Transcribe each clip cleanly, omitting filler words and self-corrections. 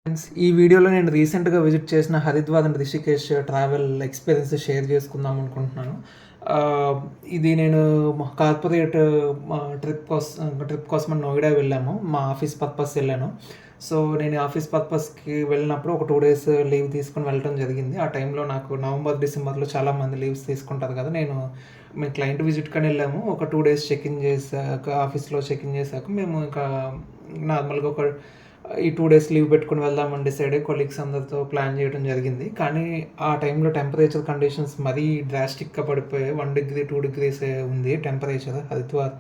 Friends, ఈ వీడియోలో నేను రీసెంట్గా విజిట్ చేసిన Haridwar and Rishikesh travel experience share చేసుకుందాం అనుకుంటున్నాను. ఇది నేను కార్పొరేట్ ట్రిప్ కోసం నోయిడా వెళ్ళాము. మా ఆఫీస్ పర్పస్ వెళ్ళాను. సో నేను ఆఫీస్ పర్పస్కి వెళ్ళినప్పుడు ఒక 2 days లీవ్ తీసుకొని వెళ్ళడం జరిగింది. ఆ టైంలో నాకు నవంబర్ డిసెంబర్లో చాలామంది లీవ్స్ తీసుకుంటారు కదా. మేము క్లయింట్ విజిట్కని వెళ్ళాము. ఒక 2 days చెక్ ఇన్ చేశాక, ఆఫీస్లో చెక్ ఇన్ చేశాక మేము ఇంకా నార్మల్గా ఈ 2 days లీవ్ పెట్టుకొని వెళ్దామని డిసైడ్ అయ్యి కొలీగ్స్ అందరితో ప్లాన్ చేయడం జరిగింది. కానీ ఆ టైంలో టెంపరేచర్ కండిషన్స్ మరీ డ్రాస్టిక్గా పడిపోయాయి. 1 degree 2 degrees ఉంది టెంపరేచర్ హరిద్వార్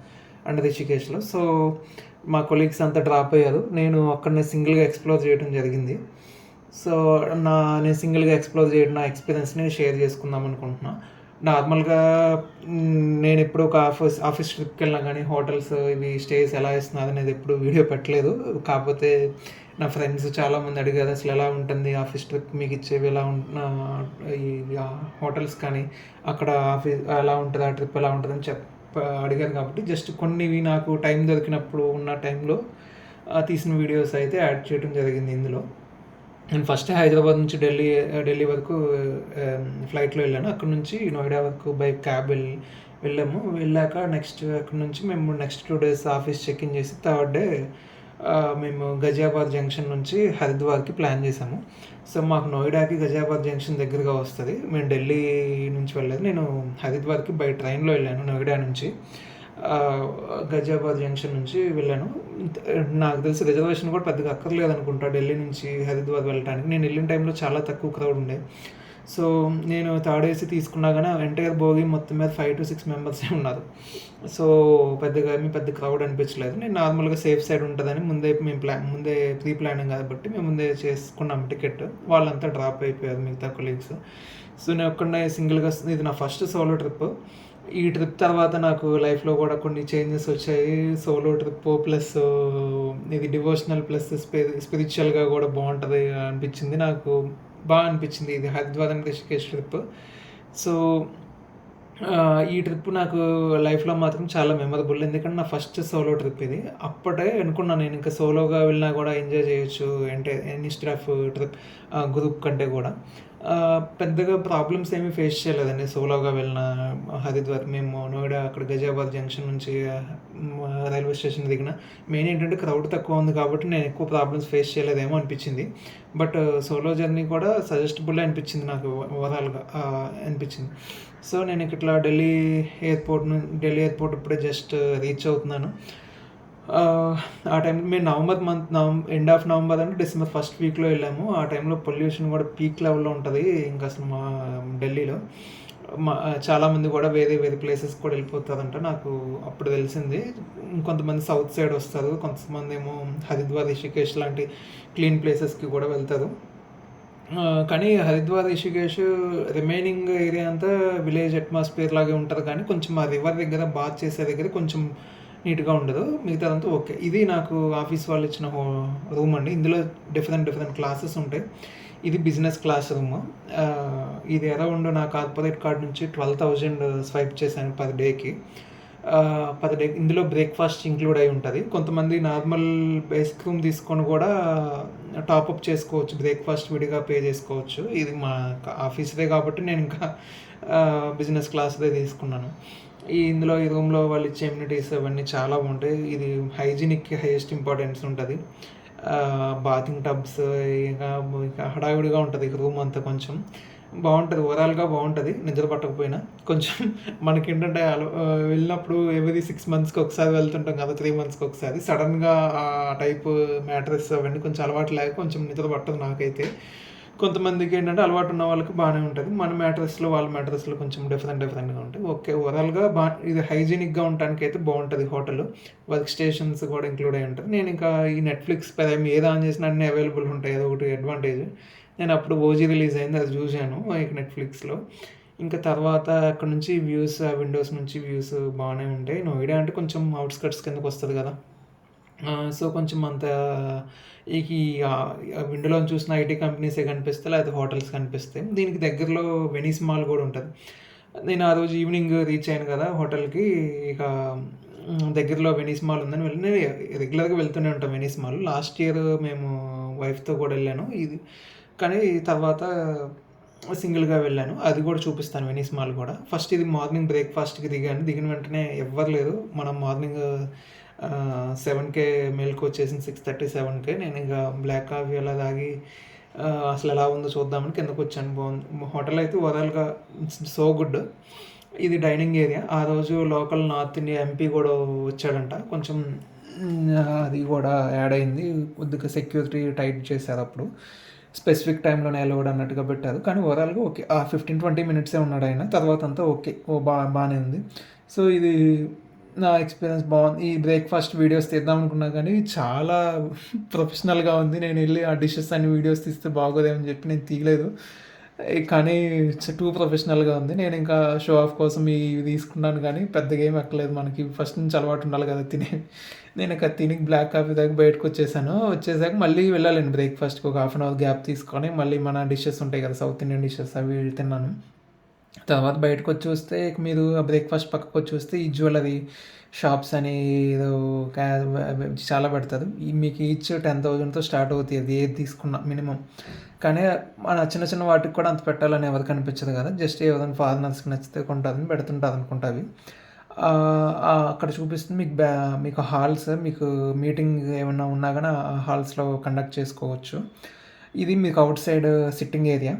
అండ్ రిషికేష్లో. సో మా కొలీగ్స్ అంతా డ్రాప్ అయ్యారు. నేను అక్కడనే సింగిల్గా ఎక్స్ప్లోర్ చేయడం జరిగింది. సో నేను సింగిల్గా ఎక్స్ప్లోర్ చేయడం నా ఎక్స్పీరియన్స్ని షేర్ చేసుకుందాం అనుకుంటున్నాను. నార్మల్గా నేను ఎప్పుడు ఒక ఆఫీస్ ట్రిప్కి వెళ్ళినా కానీ హోటల్స్ ఇవి స్టేస్ ఎలా ఇస్తున్నారు అనేది ఎప్పుడు వీడియో పెట్టలేదు. కాకపోతే నా ఫ్రెండ్స్ చాలామంది అడిగారు, అసలు ఎలా ఉంటుంది ఆఫీస్ ట్రిప్, మీకు ఇచ్చేవి ఎలా ఈ హోటల్స్ కానీ అక్కడ ఆఫీస్ ఎలా ఉంటుంది, ఆ ట్రిప్ ఎలా ఉంటుందని అడిగారు. కాబట్టి జస్ట్ కొన్నివి నాకు టైం దొరికినప్పుడు ఉన్న టైంలో తీసిన వీడియోస్ అయితే యాడ్ చేయడం జరిగింది ఇందులో. నేను ఫస్ట్ హైదరాబాద్ నుంచి ఢిల్లీ వరకు ఫ్లైట్లో వెళ్ళాను. అక్కడ నుంచి నోయిడా వరకు బై క్యాబ్ వెళ్ళాము. వెళ్ళాక అక్కడ నుంచి మేము next 2 days office check in చేసి థర్డ్ డే మేము గజియాబాద్ జంక్షన్ నుంచి హరిద్వార్కి ప్లాన్ చేసాము. సో మాకు నోయిడాకి గజియాబాద్ జంక్షన్ దగ్గరగా వస్తుంది. మేము ఢిల్లీ నుంచి వెళ్ళలేదు. నేను హరిద్వార్కి బై ట్రైన్లో వెళ్ళాను నోయిడా నుంచి. గజియాబాద్ జంక్షన్ నుంచి వెళ్ళాను. నాకు తెలిసి రిజర్వేషన్ కూడా పెద్దగా అక్కర్లేదు అనుకుంటా ఢిల్లీ నుంచి హరిద్వార్ వెళ్ళడానికి. నేను వెళ్ళిన టైంలో చాలా తక్కువ క్రౌడ్ ఉండే. సో నేను థర్డ్ ఏసీ తీసుకున్నా కానీ ఎంటైర్ బోగి మొత్తం మీద 5 to 6 మెంబర్సే ఉన్నారు. సో పెద్ద క్రౌడ్ అనిపించలేదు. నేను నార్మల్గా సేఫ్ సైడ్ ఉంటుందని ముందే ప్రీ ప్లానింగ్ కాబట్టి మేము ముందే చేసుకున్నాం టికెట్. వాళ్ళంతా డ్రాప్ అయిపోయారు మిగతా కొలీగ్స్. సో నేను ఒక్కడే సింగిల్గా, ఇది నా ఫస్ట్ సోలో ట్రిప్. ఈ ట్రిప్ తర్వాత నాకు లైఫ్లో కూడా కొన్ని చేంజెస్ వచ్చాయి. సోలో ట్రిప్ ప్లస్ ఇది డివోషనల్ ప్లస్ స్పిరిచువల్గా కూడా బాగుంటుంది అనిపించింది. నాకు బాగా అనిపించింది ఇది Haridwar and Rishikesh trip. So ఈ ట్రిప్ నాకు లైఫ్లో మాత్రం చాలా మెమరబుల్. ఎందుకంటే నా ఫస్ట్ సోలో ట్రిప్ ఇది. అప్పుడే అనుకున్నాను నేను ఇంకా సోలోగా వెళ్ళినా కూడా ఎంజాయ్ చేయొచ్చు అంటే ఇన్స్టెడ్ ఆఫ్ ట్రిప్ గ్రూప్ కంటే కూడా. పెద్దగా ప్రాబ్లమ్స్ ఏమీ ఫేస్ చేయలేదండి సోలోగా వెళ్ళిన హరిద్వార్. మేము నోయిడా అక్కడ గజియాబాద్ జంక్షన్ నుంచి రైల్వే స్టేషన్ దిగిన. మెయిన్ ఏంటంటే క్రౌడ్ తక్కువ ఉంది కాబట్టి నేను ఎక్కువ ప్రాబ్లమ్స్ ఫేస్ చేయలేదేమో అనిపించింది. బట్ సోలో జర్నీ కూడా సజెస్టబుల్ అనిపించింది నాకు, ఓవరాల్గా అనిపించింది. సో నేను ఇట్లా ఢిల్లీ ఎయిర్పోర్ట్ ఇప్పుడే జస్ట్ రీచ్ అవుతున్నాను. ఆ టైంలో మేము ఎండ్ ఆఫ్ నవంబర్ అంటే డిసెంబర్ ఫస్ట్ వీక్లో వెళ్ళాము. ఆ టైంలో పొల్యూషన్ కూడా పీక్ లెవెల్లో ఉంటుంది ఇంకా అసలు మా ఢిల్లీలో. చాలామంది కూడా వేరే ప్లేసెస్ కూడా వెళ్ళిపోతారంట. నాకు అప్పుడు తెలిసింది. ఇంకొంతమంది సౌత్ సైడ్ వస్తారు, కొంతమంది ఏమో హరిద్వార్ రిషికేష్ లాంటి క్లీన్ ప్లేసెస్కి కూడా వెళ్తారు. కానీ హరిద్వార్ రిషికేష్ రిమైనింగ్ ఏరియా అంతా విలేజ్ అట్మాస్ఫియర్ లాగే ఉంటుంది. కానీ కొంచెం ఆ రివర్ దగ్గర బాత్ చేసే దగ్గర కొంచెం నీట్గా ఉండదు. మిగతాదంతా ఓకే. ఇది నాకు ఆఫీస్ వాళ్ళు ఇచ్చిన రూమ్ అండి. ఇందులో డిఫరెంట్ క్లాసెస్ ఉంటాయి. ఇది బిజినెస్ క్లాస్ రూమ్. ఇది అరౌండ్ నా కార్పొరేట్ కార్డ్ నుంచి 12,000 స్వైప్ చేశాను పర్ డేకి. ఇందులో బ్రేక్ఫాస్ట్ ఇంక్లూడ్ అయి ఉంటుంది. కొంతమంది నార్మల్ బేసిక్ రూమ్ తీసుకొని కూడా టాప్అప్ చేసుకోవచ్చు, బ్రేక్ఫాస్ట్ విడిగా పే చేసుకోవచ్చు. ఇది మా ఆఫీస్దే కాబట్టి నేను ఇంకా బిజినెస్ క్లాస్దే తీసుకున్నాను. ఇందులో ఈ రూమ్లో వాళ్ళు ఇచ్చే ఎమ్యూనిటీస్ అవన్నీ చాలా బాగుంటాయి. ఇది హైజీనిక్కి హైయెస్ట్ ఇంపార్టెన్స్ ఉంటుంది. బాతింగ్ టబ్స్ ఇంకా హడావిడిగా ఉంటుంది రూమ్ అంతా. కొంచెం బాగుంటుంది, ఓవరాల్గా బాగుంటుంది నిద్ర పట్టకపోయినా. కొంచెం మనకేంటంటే వెళ్ళినప్పుడు ఎవ్రీ 6 monthsకి ఒకసారి వెళ్తుంటాం కదా, 3 monthsకి ఒకసారి. సడన్గా ఆ టైప్ మ్యాట్రెస్ అవన్నీ కొంచెం అలవాటు లేక కొంచెం నిద్ర పట్టదు నాకైతే. కొంతమందికి ఏంటంటే అలవాటు ఉన్న వాళ్ళకి బాగానే ఉంటుంది. మన మ్యాట్రెస్లో వాళ్ళ మ్యాట్రెస్లో కొంచెం డిఫరెంట్గా ఉంటాయి. ఓకే, ఓవరాల్గా ఇది హైజీనిక్గా ఉండటానికి అయితే బాగుంటుంది హోటల్. వర్క్ స్టేషన్స్ కూడా ఇంక్లూడ్ అయి ఉంటుంది. నేను ఇంకా ఈ నెట్ఫ్లిక్స్ ప్రైమ్ ఏది ఆన్ చేసినా అన్నీ అవైలబుల్ ఉంటాయి, అదొకటి అడ్వాంటేజ్. నేను అప్పుడు ఓజీ రిలీజ్ అయింది, అది చూశాను నెట్ఫ్లిక్స్లో. ఇంకా తర్వాత అక్కడ నుంచి విండోస్ నుంచి వ్యూస్ బాగానే ఉంటాయి. నోయిడా అంటే కొంచెం అవుట్స్కట్స్ కిందకు వస్తుంది కదా. సో కొంచెం అంత ఈ విండోలో చూసిన ఐటీ కంపెనీసే కనిపిస్తాయి, లేకపోతే హోటల్స్ కనిపిస్తాయి. దీనికి దగ్గరలో వెనీస్ మాల్ కూడా ఉంటుంది. నేను ఆ రోజు ఈవినింగ్ రీచ్ అయ్యాను కదా హోటల్కి. ఇక దగ్గరలో వెనీస్ మాల్ ఉందని వెళ్ళి, నేను రెగ్యులర్గా వెళ్తూనే ఉంటాను వెనీస్ మాల్. లాస్ట్ ఇయర్ మేము వైఫ్‌తో కూడా వెళ్ళాను. కానీ తర్వాత సింగిల్‌గా వెళ్ళాను. అది కూడా చూపిస్తాను వెనీస్ మాల్ కూడా. ఫస్ట్ ఇది మార్నింగ్ బ్రేక్‌ఫాస్ట్‌కి దిగాను. దిగిన వెంటనే ఎవ్వరు లేరు. మనం మార్నింగ్ 7:00కే మేలుకొచ్చేసింది. 6:30, 7:00కే. నేను ఇంకా బ్లాక్ కాఫీ అలా తాగి అసలు ఎలా ఉందో చూద్దామని కిందకొచ్చాను. బాగుంది హోటల్ అయితే ఓవరాల్‌గా సో గుడ్. ఇది డైనింగ్ ఏరియా. ఆ రోజు లోకల్ నార్త్ ఇండియా ఎంపీ కూడా వచ్చాడంట. కొంచెం అది కూడా యాడ్ అయింది. కొద్దిగా సెక్యూరిటీ టైట్ చేశారు అప్పుడు. స్పెసిఫిక్ టైంలోనే అలౌడ్ అన్నట్టుగా పెట్టారు. కానీ ఓవరాల్‌గా ఓకే. ఆ 15-20 మినిట్సే ఉన్నాడు ఆయన. తర్వాత అంతా ఓకే. బానే ఉంది. సో ఇది నా ఎక్స్‌పీరియన్స్ బాగుంది. ఈ బ్రేక్‌ఫాస్ట్ వీడియోస్ తీద్దాం అనుకున్నా కానీ చాలా ప్రొఫెషనల్‌గా ఉంది. నేను వెళ్ళి ఆ డిషెస్ అన్ని వీడియోస్ తీస్తే బాగోదేమో అని చెప్పి నేను తీయలేదు. కానీ టూ ప్రొఫెషనల్‌గా ఉంది. నేను ఇంకా షో ఆఫ్ కోసం ఇవి తీసుకున్నాను కానీ పెద్దగా ఏమి ఎక్కలేదు. మనకి ఫస్ట్ నుంచి అలవాటు ఉండాలి కదా నేను ఇక తిని బ్లాక్ కాఫీ తాగి బయటకొచ్చేసాను. వచ్చేసాక మళ్ళీ వెళ్ళాలండి బ్రేక్‌ఫాస్ట్‌కి ఒక హాఫ్ అన్ అవర్ గ్యాప్ తీసుకొని మళ్ళీ మన డిషెస్ ఉంటాయి కదా! సౌత్ ఇండియన్ డిషెస్ అవి తిన్నాను. తర్వాత బయటకొచ్చి చూస్తే మీరు ఆ బ్రేక్‌ఫాస్ట్ పక్కకొచ్చి చూస్తే ఈ జ్యువెలరీ షాప్స్ అని ఏదో చాలా పెడతారు. మీకు ఈచ్ 10,000తో స్టార్ట్ అవుతాయి. అది ఏది తీసుకున్నా మినిమమ్. కానీ మన చిన్న చిన్న వాటికి కూడా అంత పెట్టాలని ఎవరికి అనిపించదు కదా! జస్ట్ ఎవరైనా ఫారినర్స్‌కి నచ్చితే కొంటారని పెడుతుంటారనుకుంటా అవి. అక్కడ చూపిస్తుంది మీకు హాల్స్ మీకు మీటింగ్ ఏమన్నా ఉన్నా గాని ఆ హాల్స్‌లో కండక్ట్ చేసుకోవచ్చు. ఇది మీకు ఔట్ సైడ్ సిట్టింగ్ ఏరియా.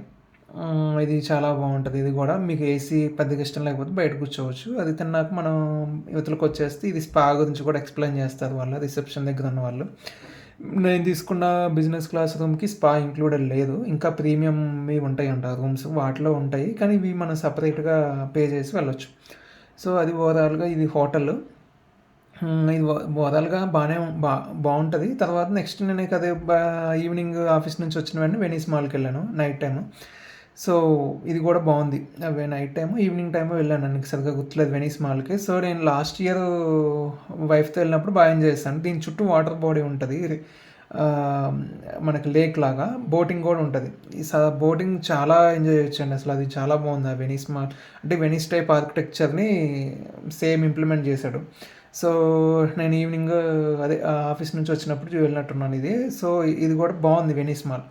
ఇది చాలా బాగుంటది. ఇది కూడా మీకు ఏసీ పెద్దగా ఇష్టం లేకపోతే బయట కూర్చోవచ్చు. అది తిన్నాక మనం యువతలకొచ్చేస్తే ఇది స్పా గురించి కూడా ఎక్స్‌ప్లెయిన్ చేస్తారు వాళ్ళు రిసెప్షన్ దగ్గర ఉన్నవాళ్ళు. నేను తీసుకున్న బిజినెస్ క్లాస్ రూమ్‌కి స్పా ఇంక్లూడెడ్ లేదు. ఇంకా ప్రీమియంవి ఉంటాయంట రూమ్స్. వాటిలో ఉంటాయి. కానీ ఇవి మనం సెపరేట్‌గా పే చేసి వెళ్ళొచ్చు. సో అది ఓవరాల్‌గా ఇది హోటలు. ఇది ఓవరాల్‌గా బావుంటది. తర్వాత నెక్స్ట్ నేను ఇక అదే ఈవినింగ్ ఆఫీస్ నుంచి వచ్చిన వెంటనే వెనీస్ మాల్‌కెళ్ళాను నైట్ టైము. సో ఇది కూడా బావుంది. నైట్ టైము, ఈవినింగ్ టైము వెళ్ళాను. నాకు సరిగ్గా గుర్తులేదు వెనీస్ మాల్‌కి. సో నేను లాస్ట్ ఇయర్ వైఫ్‌తో వెళ్ళినప్పుడు ఎంజాయ్ చేశాను. దీని చుట్టూ వాటర్ బాడీ ఉంటది. ఆహ్, మనకి లేక్ లాగా బోటింగ్ కూడా ఉంటది. బోటింగ్ చాలా ఎంజాయ్ చేయొచ్చండి. అసలు అది చాలా బాగుంది. ఆ వెనీస్ మాల్ అంటే వెనీస్ టైప్ ఆర్కిటెక్చర్‌ని సేమ్ ఇంప్లిమెంట్ చేశాడు. సో నేను ఈవినింగ్ అదే ఆఫీస్ నుంచి వచ్చినప్పుడు వెళ్ళినట్టున్నాను ఇది. సో ఇది కూడా బాగుంది వెనీస్ మాల్.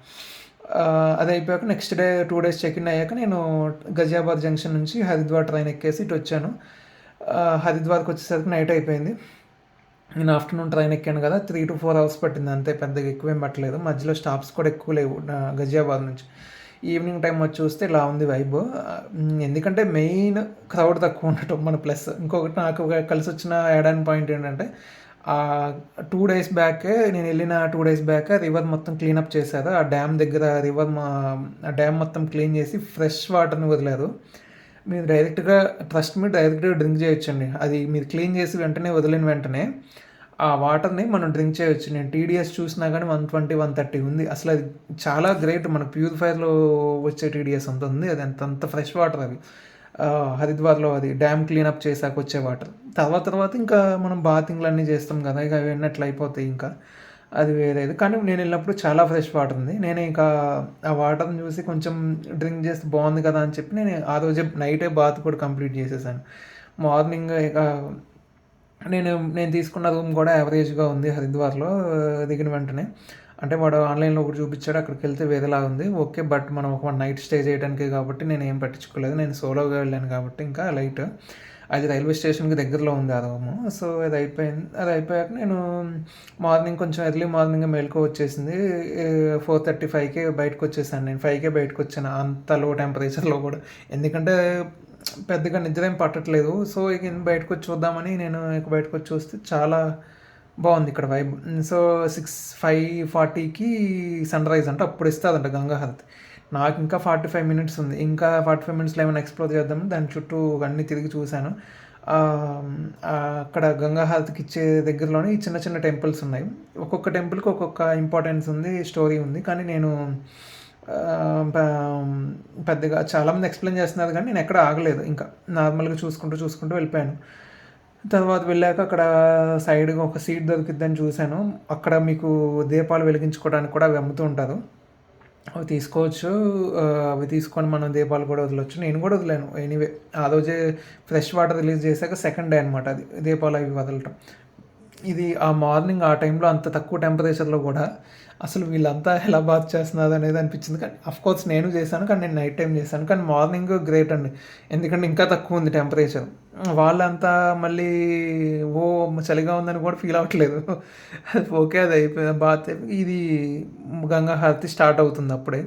అది అయిపోయాక next day 2 days check in అయ్యాక నేను గజియాబాద్ జంక్షన్ నుంచి హరిద్వార్ ట్రైన్ ఎక్కేసి ఇటు వచ్చాను. హరిద్వార్‌కి వచ్చేసరికి నైట్ అయిపోయింది. నేను ఆఫ్టర్‌నూన్ ట్రైన్ ఎక్కాను కదా! 3-4 అవర్స్ పట్టింది అంతే. పెద్దగా ఎక్కువేం పట్టలేదు. మధ్యలో స్టాప్స్ కూడా ఎక్కువ లేవు గజియాబాద్ నుంచి. ఈవినింగ్ టైమ్ వచ్చి చూస్తే ఇలా ఉంది వైబ్. ఎందుకంటే మెయిన్ క్రౌడ్ తక్కువ ఉండటం మన ప్లస్. ఇంకొకటి నాకు కలిసొచ్చిన యాడ్ ఆన్ పాయింట్ ఏంటంటే 2 డేస్ బ్యాకే నేను వెళ్ళిన 2 డేస్ బ్యాక్ రివర్ మొత్తం క్లీనప్ చేశారు. ఆ డ్యామ్ దగ్గర ఆ డ్యామ్ మొత్తం క్లీన్ చేసి ఫ్రెష్ వాటర్‌ని వదిలారు. మీరు డైరెక్ట్‌గా డ్రింక్ చేయొచ్చండి. అది మీరు క్లీన్ చేసి వెంటనే వదిలిన వెంటనే ఆ వాటర్‌ని మనం డ్రింక్ చేయొచ్చు. నేను టీడీఎస్ చూసినా గానీ 120, 130 ఉంది. అసలది చాలా గ్రేట్. మనకు ప్యూరిఫైయర్‌లో వచ్చే టీడీఎస్ అంత ఉంది. అది అంత ఫ్రెష్ వాటర్ అవి. హరిద్వార్‌లో అది డ్యామ్ క్లీనప్ చేశాక వచ్చే వాటర్. తర్వాత ఇంకా మనం బాతింగ్‌లన్నీ చేస్తాం కదా! ఇక అవన్నీ అట్లా అయిపోతాయి ఇంకా. అది వేరేది. కానీ నేనెళ్ళినప్పుడు చాలా ఫ్రెష్ వాటర్ ఉంది. నేను ఇంకా ఆ వాటర్‌ని చూసి కొంచెం డ్రింక్ చేస్తే బాగుంది కదా! అని చెప్పి నేను ఆ రోజే నైటే బాత్ కూడా కంప్లీట్ చేసేసాను. మార్నింగ్ ఇక నేను తీసుకున్న రూమ్ కూడా యావరేజ్‌గా ఉంది హరిద్వార్‌లో దిగిన వెంటనే. అంటే వాడు ఆన్‌లైన్‌లో ఒకటి చూపిచ్చాడు. అక్కడికెళ్తే వేరేలాగా ఉంది. ఓకే. బట్ మనం ఒక 1 నైట్ స్టే చేయడానికే కాబట్టి నేనేం పట్టించుకోలేదు. నేను సోలోగా వెళ్ళాను కాబట్టి ఇంకా లైట్. అది రైల్వే స్టేషన్‌కి దగ్గరలో ఉంది ఆ రూము. సో అది అయిపోయింది. అది అయిపోయాక నేను మార్నింగ్ కొంచెం ఎర్లీ మార్నింగే మెలుకువ వచ్చేసింది. 4:35కే బయటకొచ్చేసాను నేను. 5కే బయటకొచ్చాను. అంత లో టెంపరేచర్‌లో కూడా. ఎందుకంటే పెద్దగా నిద్ర ఏం పట్టట్లేదు. సో ఇక బయటకొచ్చి చూద్దామని నేను ఇక బయటకొచ్చి చూస్తే చాలా బాగుంది ఇక్కడ వైబ్. సో 5:40కి సన్‌రైజ్ అంట. అప్పుడు ఇస్తదంట గంగా హారతి. నాకు ఇంకా 45 మినిట్స్ ఉంది. ఇంకా 45 మినిట్స్‌లో ఏమైనా ఎక్స్‌ప్లోర్ చేద్దామని దాని చుట్టూ అన్నీ తిరిగి చూశాను. అక్కడ గంగా హారతికి ఇచ్చే దగ్గరలోనే ఈ చిన్న చిన్న టెంపుల్స్ ఉన్నాయి. ఒక్కొక్క టెంపుల్‌కి ఒక్కొక్క ఇంపార్టెన్స్ ఉంది, స్టోరీ ఉంది. కానీ నేను ఆహ్, ప పెద్దగా చాలామంది ఎక్స్‌ప్లెయిన్ చేస్తున్నారు కానీ నేను ఎక్కడ ఆగలేదు ఇంకా. నార్మల్‌గా చూసుకుంటూ వెళ్ళిపోయాను. తర్వాత వెళ్ళాక అక్కడ సైడ్‌గా ఒక సీట్ దొరికిద్దని చూశాను. అక్కడ మీకు దీపాలు వెలిగించుకోవడానికి కూడా అవి అమ్ముతూ ఉంటారు. అవి తీసుకోవచ్చు. అవి తీసుకొని మనం దీపాలు కూడా వదలొచ్చు. నేను కూడా వదిలాను ఎనీవే. ఆ రోజే ఫ్రెష్ వాటర్ రిలీజ్ చేశాక సెకండ్ డే అనమాట అది. దీపాలు అవి వదలటం. ఇది ఆ మార్నింగ్ ఆ టైంలో అంత తక్కువ టెంపరేచర్‌లో గూడా అసలు వీళ్ళంతా ఎలా బాత్ చేస్తున్నారు అనేది అనిపించింది. కానీ ఆఫ్‌కోర్స్ నేను చేశాను. కానీ నేను నైట్ టైమ్ చేశాను. కానీ మార్నింగ్ గ్రేట్ అండి. ఎందుకంటే ఇంకా తక్కువ ఉంది టెంపరేచర్. వాళ్ళంతా మళ్ళీ ఓ చలిగా ఉందని కూడా ఫీల్ అవ్వట్లేదు. ఓకే. అది అయిపోయి బాత్ ఇది గంగా హారతి స్టార్ట్ అవుతుంది అప్పుడే.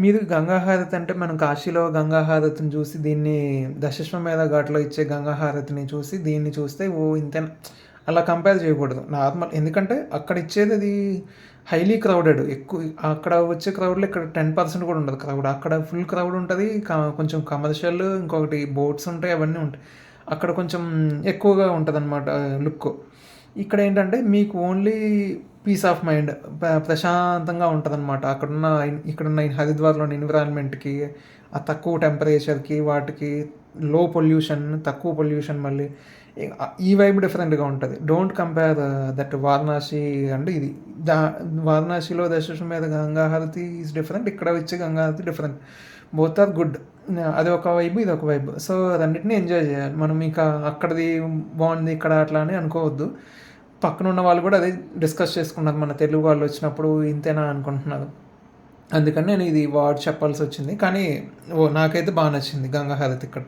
మీరు గంగా హారతి అంటే మనం కాశీలో గంగా హారతిని చూసి దీన్ని దశాశ్వమేధ ఘాట్‌లో ఇచ్చే గంగా హారతిని చూసి దీన్ని చూస్తే ఇంతేనా అలా కంపేర్ చేయకూడదు. నార్మల్ ఎందుకంటే అక్కడ ఇచ్చేది అది హైలీ క్రౌడెడ్. ఎక్కువ అక్కడ వచ్చే క్రౌడ్‌లో ఇక్కడ 10% కూడా ఉండదు క్రౌడ్. అక్కడ ఫుల్ క్రౌడ్ ఉంటది. కొంచెం కమర్షియల్ ఇంకొకటి బోట్స్ ఉంటాయి. అవన్నీ ఉంటాయి. అక్కడ కొంచెం ఎక్కువగా ఉంటదనమాట లుక్కు. ఇక్కడేంటంటే మీకు ఓన్లీ పీస్ ఆఫ్ మైండ్ ప్రశాంతంగా ఉంటదనమాట. ఇక్కడున్న ఈ హరిద్వార్‌లోని ఎన్విరాన్మెంట్‌కి, ఆ తక్కువ టెంపరేచర్‌కి, వాటికి లో పొల్యూషన్, తక్కువ పొల్యూషన్ మళ్ళీ ఈ వైబ్ డిఫరెంట్‌గా ఉంటది. Don't compare that Varanasi and ఇది. దా వారణాసిలో దశాశ్వమేధ గంగా హారతి ఈస్ డిఫరెంట్. ఇక్కడ వచ్చే గంగా హారతి డిఫరెంట్. Both are good. అది ఒక వైబ్, ఇది ఒక వైబ్. సో రెండిటిని ఎంజాయ్ చేయాలి. మనం ఇక అక్కడిది బాగుంది ఇక్కడ అట్లా అని అనుకోవద్దు. పక్కన ఉన్న వాళ్ళు కూడా అదే డిస్కస్ చేసుకున్నారు. మన తెలుగు వాళ్ళు వచ్చినప్పుడు ఇంతేనా అనుకుంటున్నారు. అందుకని నేను ఇది వర్డ్ చెప్పాల్సి వచ్చింది. కానీ నాకైతే బాగా నచ్చింది గంగా హారతి ఇక్కడ.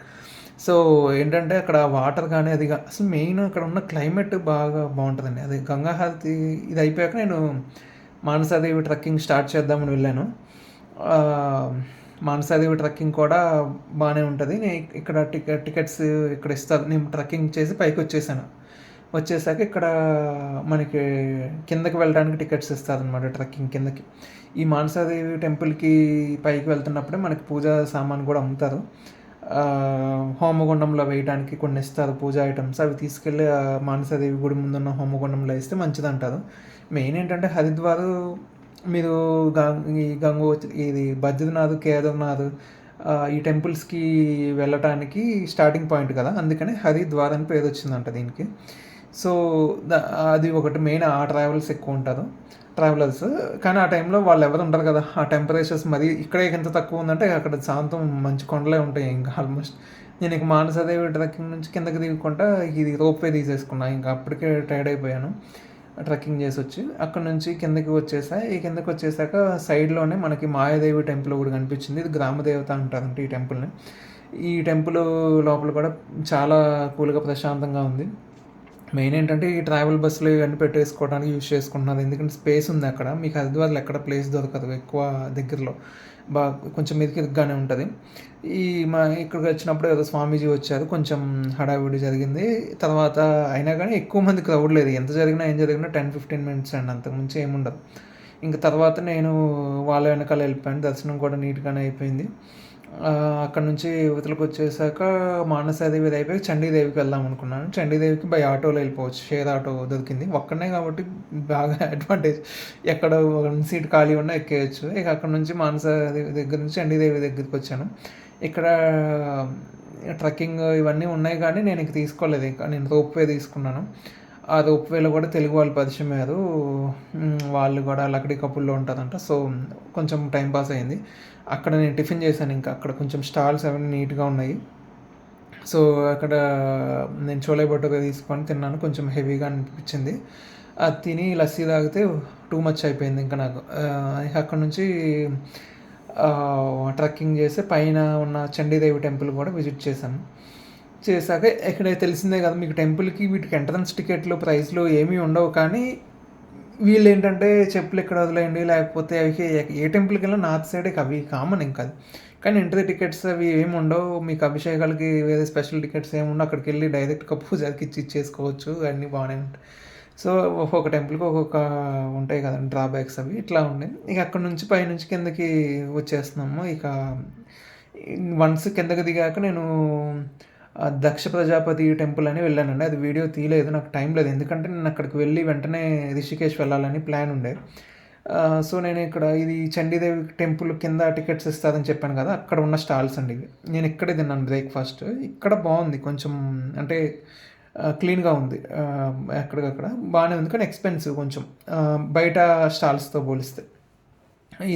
సో ఏంటంటే అక్కడ వాటర్ కానీ అది అసలు మెయిన్ అక్కడ ఉన్న క్లైమేట్ బాగా బాగుంటుందండి. అది గంగా హారతి ఇది అయిపోయాక నేను మానసాదేవి ట్రెక్కింగ్ స్టార్ట్ చేద్దామని వెళ్ళాను. మానసాదేవి ట్రెక్కింగ్ కూడా బాగానే ఉంటుంది. నేను ఇక్కడ టికెట్స్ ఇక్కడ ఇస్తారు. నేను ట్రెక్కింగ్ చేసి పైకి వచ్చేసాను. వచ్చేసాక ఇక్కడ మనకి కిందకి వెళ్ళడానికి టికెట్స్ ఇస్తారనమాట ట్రెక్కింగ్ కిందకి. ఈ మానసాదేవి టెంపుల్కి పైకి వెళ్తున్నప్పుడే మనకి పూజా సామాన్ కూడా అమ్ముతారు. హోమగుండంలో వేయడానికి కొన్ని ఇస్తారు పూజా ఐటమ్స్. అవి తీసుకెళ్ళి మానసాదేవి గుడి ముందున్న హోమగుండంలో వేస్తే మంచిదంటారు. మెయిన్ ఏంటంటే హరిద్వార్ మీరు ఈ గంగోత్రి ఇది బద్రీనాథ్, కేదార్నాథ్ ఈ టెంపుల్స్కి వెళ్ళటానికి స్టార్టింగ్ పాయింట్ కదా. అందుకని హరిద్వార్ అని పేరు వచ్చిందంట దీనికి. సో అది ఒకటి మెయిన్. ఆ ట్రావెల్స్ ఎక్కువ ఉంటారు ట్రావెలర్స్. కానీ ఆ టైంలో వాళ్ళు ఎవరు ఉండరు కదా. ఆ టెంపరేచర్స్ మరి ఇక్కడే ఎంత తక్కువ ఉందంటే అక్కడ శాంతం మంచి కొండలే ఉంటాయి ఇంకా ఆల్మోస్ట్. నేను ఇక మానసాదేవి ట్రెక్కింగ్ నుంచి కిందకి దిగుకుంటా ఇది రోప్వే తీసేసుకున్నా. ఇంకా అప్పటికే టైర్డ్ అయిపోయాను ట్రెక్కింగ్ చేసి వచ్చి. అక్కడ నుంచి కిందకి వచ్చేసా. ఈ కిందకి వచ్చేసాక సైడ్లోనే మనకి మాయాదేవి టెంపుల్ కూడా కనిపించింది. ఇది గ్రామదేవత అంటారంట ఈ టెంపుల్ని. ఈ టెంపుల్ లోపల కూడా చాలా కూల్గా ప్రశాంతంగా ఉంది. మెయిన్ ఏంటంటే ఈ ట్రావెల్ బస్సులు ఇవన్నీ పెట్టేసుకోవడానికి యూజ్ చేసుకుంటున్నారు. ఎందుకంటే స్పేస్ ఉంది అక్కడ. మీకు హరిద్వార్లో ఎక్కడ ప్లేస్ దొరకదు ఎక్కువ దగ్గరలో. కొంచెం ఇరుగ్గానే ఉంటుంది. ఇక్కడికి వచ్చినప్పుడు ఏదో స్వామీజీ వచ్చారు. కొంచెం హడావిడి జరిగింది. తర్వాత అయినా కానీ ఎక్కువ మంది క్రౌడ్ లేదు. ఎంత జరిగినా ఏం జరిగినా 10-15 మినిట్స్ అండి, అంతకుమించి ఏముండదు. ఇంకా తర్వాత నేను వాళ్ళ వెనకాల వెళ్ళిపోయాను. దర్శనం కూడా నీట్గానే అయిపోయింది. అక్కడ నుంచి యువతలకు వచ్చేసాక మానసాదేవి అయిపోయి చండీదేవికి వెళ్దాం అనుకున్నాను. చండీదేవికి బై ఆటోలో వెళ్ళిపోవచ్చు. షేర్ ఆటో దొరికింది. ఒక్కనే కాబట్టి బాగా అడ్వాంటేజ్. ఎక్కడ సీట్ ఖాళీ ఉన్నా ఎక్కేయచ్చు. ఇక అక్కడ నుంచి మానసాదేవి దగ్గర నుంచి చండీదేవి దగ్గరికి వచ్చాను. ఇక్కడ ట్రెక్కింగ్ ఇవన్నీ ఉన్నాయి కానీ నేను ఇక తీసుకోలేదు. ఇక నేను రోప్వే తీసుకున్నాను. ఆ రోప్వేలో కూడా తెలుగు వాళ్ళు పరిచయం అయ్యారు. వాళ్ళు కూడా లకడీ కపుల్లో ఉంటారంట. సో కొంచెం టైంపాస్ అయింది. అక్కడ నేను టిఫిన్ చేశాను. ఇంకా అక్కడ కొంచెం స్టాల్స్ అవన్నీ నీట్గా ఉన్నాయి. సో అక్కడ నేను చోలే భటూరే తీసుకొని తిన్నాను. కొంచెం హెవీగా అనిపించింది. అది తిని లస్సీ తాగితే టూ మచ్ అయిపోయింది ఇంకా నాకు. అక్కడ నుంచి ట్రెక్కింగ్ చేసి పైన ఉన్న చండీదేవి టెంపుల్ కూడా విజిట్ చేశాను. చేశాక ఇక్కడ తెలిసిందే కదా మీకు టెంపుల్కి వీటికి ఎంట్రన్స్ టికెట్లు ప్రైస్లు ఏమీ ఉండవు. కానీ వీళ్ళు ఏంటంటే చెప్పులు ఎక్కడ వదిలేయండి లేకపోతే అవి ఏ టెంపుల్కి వెళ్ళినా నార్త్ సైడ్ అవి కామన్ ఇంకా అది. కానీ ఎంట్రీ టికెట్స్ అవి ఏమి ఉండవు. మీకు అభిషేకాలకి వేరే స్పెషల్ టికెట్స్ ఏమి ఉండవు. అక్కడికి వెళ్ళి డైరెక్ట్గా పూజకి ఇచ్చేసుకోవచ్చు. అన్నీ బాగానే ఉంటాయి. సో ఒక్కొక్క టెంపుల్కి ఒక్కొక్క ఉంటాయి కదండి డ్రాబ్యాక్స్. అవి ఇట్లా ఉన్నాయి. ఇక అక్కడ నుంచి పైనుంచి కిందకి వచ్చేస్తున్నాము. ఇక వన్స్ కిందకి దిగాక నేను దక్ష ప్రజాపతి టెంపుల్ అని వెళ్ళానండి. అది వీడియో తీయలేదు, నాకు టైం లేదు. ఎందుకంటే నేను అక్కడికి వెళ్ళి వెంటనే రిషికేష్ వెళ్ళాలని ప్లాన్ ఉండే. సో నేను ఇక్కడ ఇది చండీదేవి టెంపుల్ కింద టికెట్స్ ఇస్తారని చెప్పాను కదా, అక్కడ ఉన్న స్టాల్స్ అండి ఇవి. నేను ఇక్కడే తిన్నాను బ్రేక్ఫాస్ట్. ఇక్కడ బాగుంది కొంచెం, అంటే క్లీన్గా ఉంది. ఎక్కడికక్కడ బాగానే ఉంది కానీ ఎక్స్పెన్సివ్ కొంచెం బయట స్టాల్స్తో పోలిస్తే.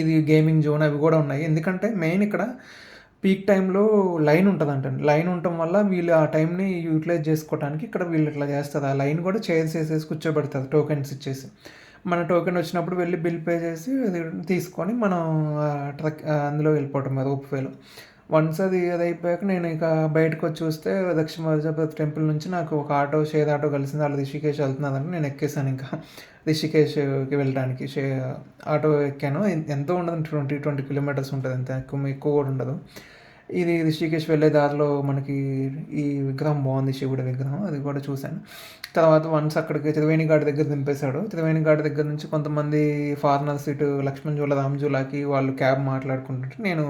ఇది గేమింగ్ జోన్ అవి కూడా ఉన్నాయి. ఎందుకంటే మెయిన్ ఇక్కడ పీక్ టైంలో లైన్ ఉంటదంటండి. లైన్ ఉండటం వల్ల వీళ్ళు ఆ టైంని యూటిలైజ్ చేసుకోవటానికి ఇక్కడ వీళ్ళు ఇట్లా చేస్తారు. ఆ లైన్ కూడా చైర్స్ ఏసేసి కూర్చోబెడతారు టోకెన్స్ ఇచ్చేసి. మన టోకెన్ వచ్చినప్పుడు వెళ్ళి బిల్ పే చేసి అది తీసుకొని మనం అందులో వెళ్ళిపోవటమే రోప్‌వేలో. వన్స్ అది అయిపోయాక నేను ఇక బయటకొచ్చి చూస్తే దక్షిణ వారజాపతి టెంపుల్ నుంచి నాకు ఒక ఆటో, షేర్ ఆటో కలిసింది. ఆళ్ళు రిషికేష్ వెళ్తున్నారని నేను ఎక్కేసానింక. రిషికేష్‌కి వెళ్ళటానికి ఆటో ఎక్కాను. ఎంతో ఉండదండి 20 కిలోమీటర్స్ ఉంటది అంతే. ఎక్కువ కూడా ఉండదు. ఇది రిషికేష్ వెళ్ళే దారిలో మనకి ఈ విగ్రహం బావుంది, శివుడి విగ్రహం. అది కూడా చూశాను. తర్వాత వన్స్ అక్కడికి త్రివేణి ఘాట్ దగ్గర దింపేశాడు. త్రివేణి ఘాట్ దగ్గర నుంచి కొంతమంది ఫారినర్స్ ఇటు లక్ష్మణ్ జూలా, రామ్ జూలాకి వాళ్ళు క్యాబ్ మాట్లాడుకుంటుంటే నేను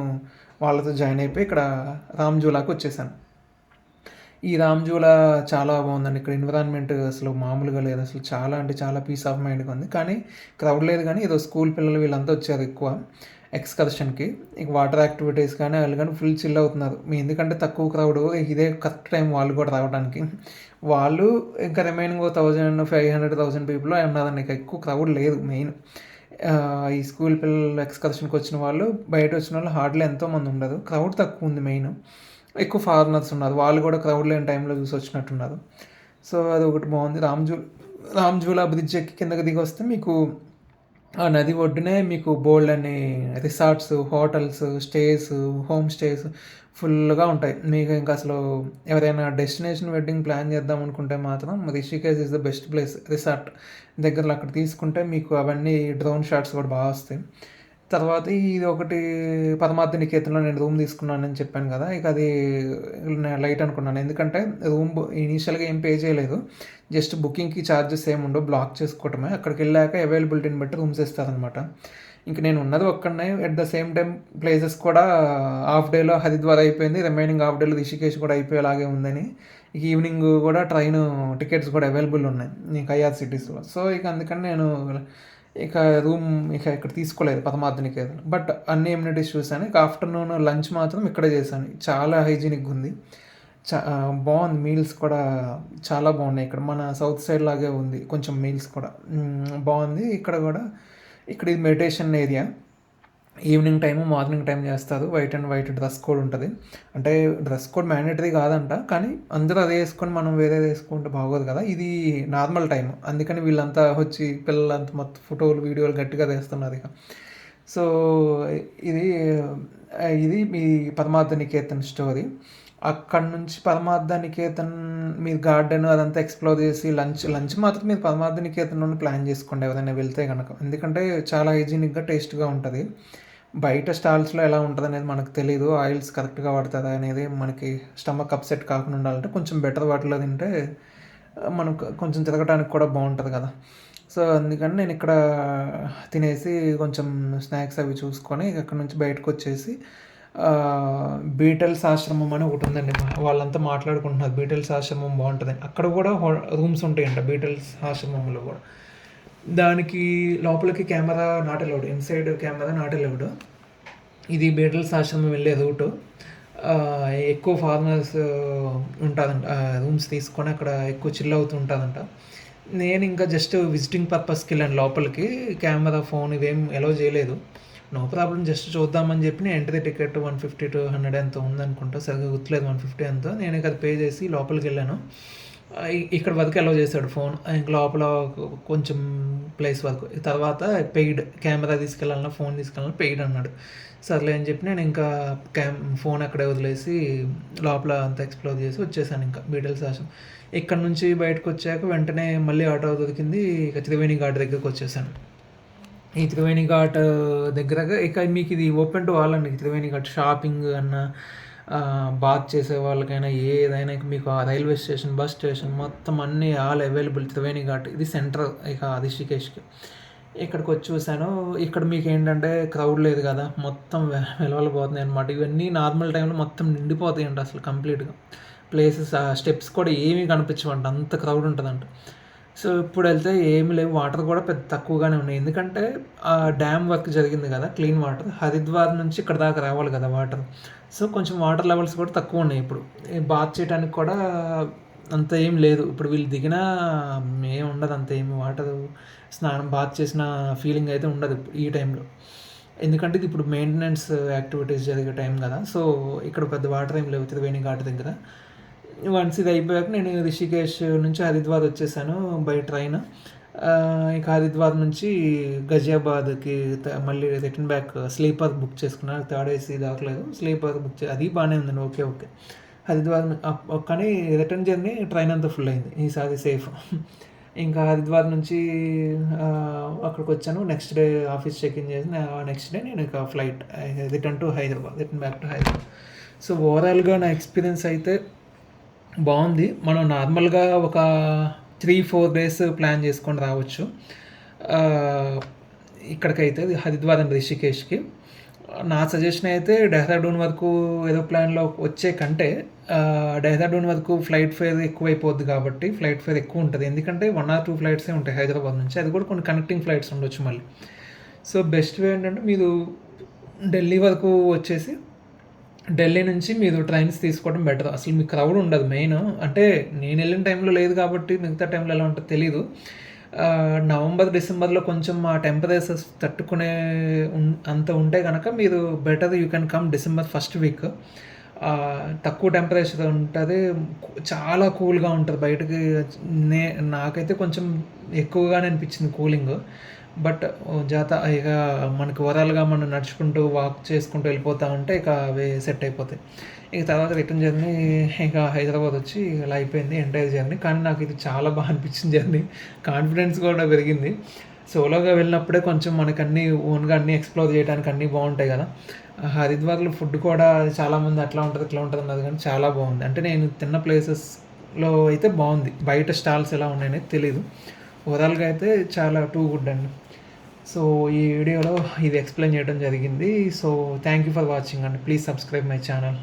వాళ్ళతో జాయిన్ అయిపోయి ఇక్కడ రామ్ జూలాకి వచ్చేసాను. ఈ రామ్ జూలా చాలా బాగుందండి. ఇక్కడ ఎన్విరాన్మెంట్ అసలు మామూలుగా లేదు. అసలు చాలా అంటే చాలా పీస్ ఆఫ్ మైండ్‌గా ఉంది. కానీ క్రౌడ్ లేదు గానీ ఏదో స్కూల్ పిల్లలు వీళ్ళంతా వచ్చారు ఎక్కువ ఎక్స్‌కర్షన్‌కి. ఇక వాటర్ యాక్టివిటీస్ కానీ ఆళ్ళు కానీ ఫుల్ చిల్ అవుతున్నారు. ఎందుకంటే తక్కువ క్రౌడ్ ఇదే కరెక్ట్ టైం వాళ్ళు కూడా రావడానికి. వాళ్ళు ఇంకా రిమైనింగ్ ఓ 1500, 1000 పీపుల్ ఉన్నారండి. ఇక ఎక్కువ క్రౌడ్ లేదు మెయిన్. ఈ స్కూల్ పిల్లలు ఎక్స్‌కర్షన్‌కి వచ్చిన వాళ్ళు, బయట వచ్చిన వాళ్ళు హార్డ్‌లీ ఎంతోమంది ఉండరు. క్రౌడ్ తక్కువ ఉంది మెయిన్. ఎక్కువ ఫారినర్స్ ఉన్నారు. వాళ్ళు కూడా క్రౌడ్ లేని టైంలో చూసి వచ్చినట్టున్నారు. సో అదొకటి బాగుంది. రామ్ జూలా బ్రిడ్జ్ ఎక్కి కిందకి దిగొస్తే మీకు ఆ నది ఒడ్డునే మీకు బోలెడన్ని రిసార్ట్స్, హోటల్స్, హోమ్ స్టేస్ ఫుల్‌గా ఉంటాయి. మీకు ఇంకా అసలు ఎవరైనా డెస్టినేషన్ వెడ్డింగ్ ప్లాన్ చేద్దాం అనుకుంటే మాత్రం Rishikesh is the best place. Resort దగ్గరలో అక్కడ తీసుకుంటే మీకు అవన్నీ డ్రోన్ షాట్స్ కూడా బాగా వస్తాయి. తర్వాత ఇది ఒకటి పరమార్థ నికేతన్‌లో నేను రూమ్ తీసుకున్నానని చెప్పాను కదా! ఇక అది లైట్ అనుకున్నాను. ఎందుకంటే రూమ్ ఇనీషియల్‌గా ఏం పే చేయలేదు. జస్ట్ బుకింగ్‌కి చార్జెస్ ఏమి ఉండవు. బ్లాక్ చేసుకోవటమే. అక్కడికెళ్ళాక అవైలబిలిటీని బట్టి రూమ్స్ ఇస్తారనమాట. ఇంక నేను ఉన్నది ఒక్కడినే. At the same time places కూడా హాఫ్ డేలో హరిద్వార్ అయిపోయింది. రిమైనింగ్ హాఫ్ డేలో రిషికేష్ కూడా అయిపోయేలాగే ఉందని. ఇక ఈవినింగ్ కూడా ట్రైన్ టికెట్స్ కూడా అవైలబుల్ ఉన్నాయి. ఇంక ఐఆర్‌సీటీసీలో. సో, ఇక అందుకని నేను ఇక రూమ్ ఇక్కడ తీసుకోలేదు పరమార్థ నికేతన్. బట్ అన్ని ఎమ్యూనిటీస్ చూశాను. ఇక ఆఫ్టర్‌నూన్ లంచ్ మాత్రం ఇక్కడే చేశాను. చాలా హైజీనిక్‌గా ఉంది. బాగుంది. మీల్స్ కూడా చాలా బాగున్నాయి. ఇక్కడ మన సౌత్ సైడ్ లాగే ఉంది కొంచెం మీల్స్ కూడా. బాగుంది. ఇక్కడ కూడా ఇది meditation area. Evening time, morning time చేస్తారు. White and white dress code ఉంటది. అంటే డ్రెస్ కోడ్ మ్యాండేటరీ కాదంట. కానీ అందరూ అదే యేసుకొని మనం వేరేది యేసుకుంటే బాగోదు కదా! ఇది నార్మల్ టైమ్. అందుకని వీళ్ళంతా వచ్చి పిల్లలంతా మొత్తం ఫోటోలు, వీడియోలు గట్టిగా తీస్తున్నారిక. సో, ఇది మీ పరమార్థ నికేతన్ స్టోరీ. అక్కడి నుంచి పరమార్థ నికేతన్ మీరు గార్డెన్ అదంతా ఎక్స్‌ప్లోర్ చేసి లంచ్ మాత్రం మీరు పరమార్థ నికేతన్‌లోనే ప్లాన్ చేసుకోండి ఎవరైనా వెళ్తే గనక. ఎందుకంటే చాలా హైజీనిక్‌గా, టేస్ట్‌గా ఉంటది. బయట స్టాల్స్‌లో ఎలా ఉంటదనేది మనకు తెలీదు. ఆయిల్స్ కరెక్ట్‌గా వాడతారా అనేది మనకి స్టమక్ అప్‌సెట్ కాకుండా ఉండాలంటే కొంచెం బెటర్ వాటిలో తింటే మనకు కొంచెం తిరగటానికి కూడా బావుంటది కదా! సో, అందుకని నేనిక్కడ తినేసి కొంచెం స్నాక్స్ అవి చూసుకొని అక్కడి నుంచి బయటకొచ్చేసి బీటల్స్ ఆశ్రమం అని ఒకటుందండి. వాళ్ళంతా మాట్లాడుకుంటున్నారు. బీటల్స్ ఆశ్రమం బావుంటదని. అక్కడ కూడా రూమ్స్ ఉంటాయంట బీటల్స్ ఆశ్రమంలో కూడా. దానికి లోపలికి camera not allowed. Inside camera not allowed. ఇది బీటల్స్ ఆశ్రమం వెళ్ళే రూటు. ఎక్కువ ఫారినర్స్ ఉంటారంట. రూమ్స్ తీసుకొని అక్కడ ఎక్కువ చిల్ అవుతూ ఉంటారంట. నేను ఇంకా జస్ట్ విజిటింగ్ పర్పస్‌కి వెళ్ళాను లోపలికి. కెమెరా, ఫోన్ ఇవేం అలౌ చేయలేదు. నో ప్రాబ్లమ్ జస్ట్ చూద్దామని చెప్పి నేను ఎంట్రీ టికెట్ 150-100 ఎంతో ఉందనుకుంటా. సరిగ్గా గుర్తులేదు 150 ఎంతో. నేను ఇక అది పే చేసి లోపలికెళ్ళాను. ఇక్కడ వరకు అలౌ చేశాడు ఫోన్. ఇంక లోపల కొంచెం ప్లేస్ వరకు. తర్వాత పెయిడ్ కెమెరా తీసుకెళ్ళాలన్నా, ఫోన్ తీసుకెళ్ళాలన్నా పెయిడ్ అన్నాడు. సర్లే అని చెప్పి నేను ఇంకా ఫోన్ అక్కడే వదిలేసి లోపల అంతా ఎక్స్‌ప్లోర్ చేసి వచ్చేసాను ఇంకా బీటల్స్ ఆశ్రమం. ఇక్కడ నుంచి బయటకొచ్చాక వెంటనే మళ్ళీ ఆటో దొరికింది. ఇక త్రివేణి ఘాట్ దగ్గరకొచ్చేసాను. ఈ త్రివేణి ఘాట్ దగ్గరగా ఇక మీకు ఇది ఓపెన్ టు ఆల్ అండి. త్రివేణి ఘాట్ షాపింగ్ అన్నా, బాత్ చేసే వాళ్ళకైనా ఏదైనా మీకు ఆ రైల్వే స్టేషన్, బస్ స్టేషన్ మొత్తం అన్నీ ఆల్ అవైలబుల్ త్రివేణి ఘాట్. ఇది సెంటర్ ఇక రిషికేష్‌కి. ఇక్కడికొచ్చి చూసాను. ఇక్కడ మీకేంటంటే క్రౌడ్ లేదు కదా! మొత్తం వెలవెలబోతున్నాయి అనమాట. ఇవన్నీ నార్మల్ టైంలో మొత్తం నిండిపోతాయంట అసలు కంప్లీట్‌గా. ప్లేసెస్ స్టెప్స్ కూడా ఏమీ కనిపించవంట. అంత క్రౌడ్ ఉంటదంట. సో, ఇప్పుడెళ్తే ఏమి లేవు. వాటర్ కూడా పెద్ద తక్కువగానే ఉన్నాయి. ఎందుకంటే డ్యామ్ వర్క్ జరిగింది కదా! Clean water. హరిద్వార్ నుంచి ఇక్కడ దాకా రావాలి కదా వాటర్. సో, కొంచెం వాటర్ లెవెల్స్ కూడా తక్కువున్నాయి ఇప్పుడు. బాత్ చేయడానికి కూడా అంత ఏం లేదు. ఇప్పుడు వీళ్ళు దిగినా ఏం ఉండదు అంత ఏమి వాటరు. బాత్ చేసిన ఫీలింగ్ అయితే ఉండదు ఈ టైంలో. ఎందుకంటే ఇది ఇప్పుడు మెయింటెనెన్స్ యాక్టివిటీస్ జరిగే టైం కదా! సో, ఇక్కడ పెద్ద వాటర్ ఏం లేవు త్రివేణి ఘాట్ దగ్గర. వన్స్ ఇది అయిపోయాక నేను రిషికేష్ నుంచి హరిద్వార్ వచ్చేసాను బై ట్రైన్. ఇక హరిద్వార్ నుంచి గజియాబాద్‌కి మళ్ళీ రిటర్న్ బ్యాక్ స్లీపర్ బుక్ చేసుకున్నాను. థర్డ్ ఏసీ దొరకలేదు. స్లీపర్ బుక్ అది బానే ఉందండి. ఓకే. ఓకే. హరిద్వార్ కానీ రిటర్న్ జర్నీ ట్రైన్ అంతా ఫుల్ అయింది. ఈసారి సేఫ్. ఇంకా హరిద్వార్ నుంచి అక్కడికొచ్చాను. Next day office check in చేసి నెక్స్ట్ డే నేను ఇక flight return back to Hyderabad. So, ఓవరాల్‌గా నా ఎక్స్‌పీరియన్స్ అయితే బావుంది. మనం నార్మల్‌గా ఒక 3-4 డేస్ ప్లాన్ చేసుకొని రావచ్చు. ఇక్కడికైతే హరిద్వార్ అండ్ రిషికేష్‌కి. నా సజెషన్ అయితే డెహ్రాడూన్ వరకు ఏదో ప్లాన్‌లో వచ్చే కంటే డెహ్రాడూన్ వరకు ఫ్లైట్ ఫేర్ ఎక్కువైపోద్ది కాబట్టి ఫ్లైట్ ఫేర్ ఎక్కువ ఉంటుంది. ఎందుకంటే 1 ఆర్ 2 ఫ్లైట్సే ఉంటాయి హైదరాబాద్ నుంచి. అది కూడా కొన్ని కనెక్టింగ్ ఫ్లైట్స్ ఉండొచ్చు మళ్ళీ. సో, బెస్ట్ వే ఏంటంటే మీరు ఢిల్లీ వరకు వచ్చేసి ఢిల్లీ నుంచి మీరు ట్రైన్స్ తీసుకోవడం బెటర్. అసలు మీకు క్రౌడ్ ఉండదు మెయిన్. అంటే నేను వెళ్ళిన టైంలో లేదు కాబట్టి మిగతా టైంలో ఎలా ఉంటుందో తెలీదు. నవంబర్, డిసెంబర్‌లో కొంచెం ఆ టెంపరేచర్స్ తట్టుకునే అంత ఉంటే గనక మీరు better you can come December first week. తక్కువ టెంపరేచర్ ఉంటది. చాలా కూల్‌గా ఉంటది. బయటకి నాకైతే కొంచెం ఎక్కువగానే అనిపించింది కూలింగ్. బట్ ఇక మనకి ఓవరాల్‌గా మనం నడుచుకుంటూ, వాక్ చేసుకుంటూ వెళ్ళిపోతా ఉంటే ఇక అవి సెట్ అయిపోతాయి. ఇక తర్వాత రిటర్న్ జర్నీ ఇక హైదరాబాద్ వచ్చి ఇలా అయిపోయింది ఎంటైర్ జర్నీ. కానీ నాకు ఇది చాలా బాగా అనిపించింది జర్నీ. కాన్ఫిడెన్స్ కూడా పెరిగింది. సోలోగా వెళ్ళినప్పుడే కొంచెం మనకన్నీ ఓన్‌గా అన్నీ ఎక్స్‌ప్లోర్ చేయడానికి అన్నీ బావుంటాయి కదా! హరిద్వార్‌లో ఫుడ్ కూడా చాలామంది అట్లా ఉంటది, ఇట్లా ఉంటది అన్నారు కానీ చాలా బావుంది. అంటే నేను తిన్న ప్లేసెస్‌లో అయితే బావుంది. బయట స్టాల్స్ ఎలా ఉన్నాయనేది తెలీదు. ఓవరాల్‌గా అయితే చాలా టూ గుడ్ అండి. సో, ఈ వీడియోలో ఇది ఎక్స్‌ప్లెయిన్ చేయడం జరిగింది. So, thank you for watching అండి. Please subscribe my channel.